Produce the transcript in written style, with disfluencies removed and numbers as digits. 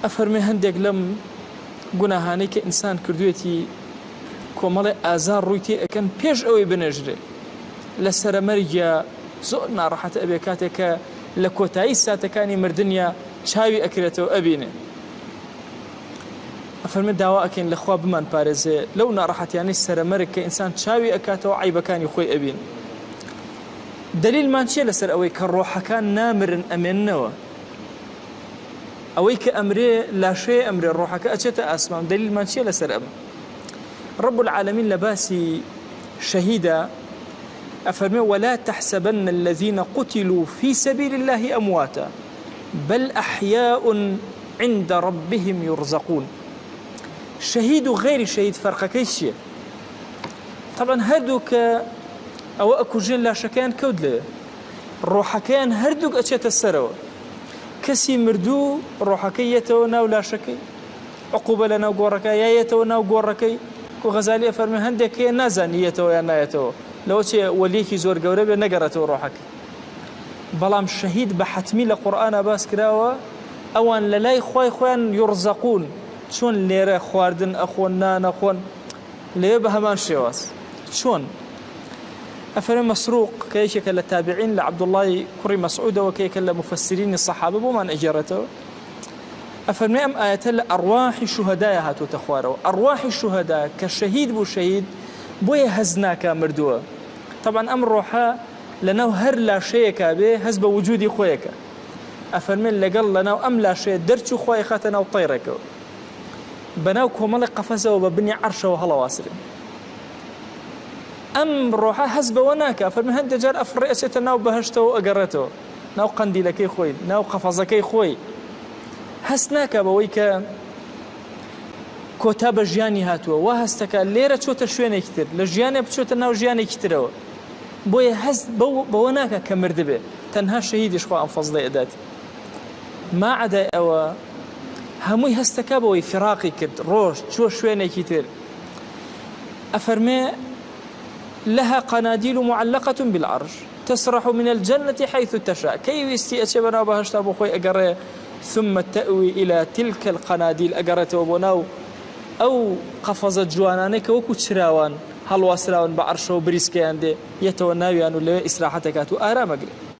أفرمي هندق لم گوناهانەی کە ئینسان کردوێتی کۆمەڵی ئازار ڕوویتی ئەکەن پێش ئەوەی بنێژرێ لە سەرەمەرگە زۆر ناڕەحەتە ئەبێ کاتێک کە لە کۆتایی ساتەکانی مردنیا چاوی ئەکرێتەوە ئەبینێ. ئەفەرمێ داوا ئەکەین لەخوا بمان پارێزێ لەو ناڕەحەتیانەی سەرەمەرگ کە ئینسان چاوی ئەکاتەوە عیبەکانی خۆی ئەبین. دلیلمان چیە لەسەر ئەوەی کە ڕۆحەکان نامرن ئەمێننەوە؟ ئەوەی کە ئەمرێ لاشەیە ئەمرێ ڕۆحەکە ئەچێتە ئاسمان. دلیلمان چیە لەسەر ئەمە؟ رب العالمين لباسي شهيدا أفرمي ولا تحسبن الذين قتلوا في سبيل الله أمواتا بل أحياء عند ربهم يرزقون. شهيد وغير شهيد فرق كيشية طبعا هردوك أو أكو جن لا شكان كود له روحكان هردوك أشيت السروة كسي مردو روحكيته ناو لا شكي عقوبة لنا وقوركي يايته ناو قوركي وغزالي أفرمي هندك نازانيته يا نايته لو شيء وليكي زور قوربي نقرته روحك بلام شهيد بحتمي لقرآن باس كراوة أوان للاي خوان يرزقون شون ليرة خواردن أخوان نان أخوان ليه بهمان شواس شون أفرمي مسروق كيشك للتابعين لعبد الله كري مسعود وكيك لمفسرين الصحابة بمان أجرته أفرمي أم آيات أرواح الشهداء هاتو تخوارو أرواح الشهداء كشهيد بو شهيد بوي هزناك مردوه طبعا أمر روحا لناو هر لا شيء كابي هزب وجودي خويك أفرمي لقل لناو أم لا شيء درتو خوي خاتنا وطيرك بناو كومالي قفزة وببني عرشه وهلا واسرين أم روحا هزب وناك أفرمي هند جار أفرئسة ناو بهشته وأقرته ناو قنديلكي خوي ناو قفزكي خوي هەستناکە بەوەی کە کۆتا بە ژیانی هاتووە وا هەستەکە لێرە چۆتە شوێنێکی تر لە ژیانێ بچۆتە ناو ژیانێکی ترەوە بۆیە هەست بەوە ناکە کە مردبێ تەنها شەهیدیش خوا ئەم فەزڵەی ئەدات ما عەدای ئەوە هەمووی هەستەکە بەوەی فراقی کرد ڕۆژ چوە شوێنێکی تر ئەفەرمێ لها قناديل معلقة بالعرش تسرح من الجنة حيث تشاء كيويستي أتشي بناو بهشتا بۆ خۆی ئەگەڕێ ثم تأوي إلى تلك القناديل أجرت وبناو أو قفزت جوانانك وكو تشراوان هل واسراوان بعرشه وبريسكي عندي يتوناوي أنو لو إسراحتك أتو آرامك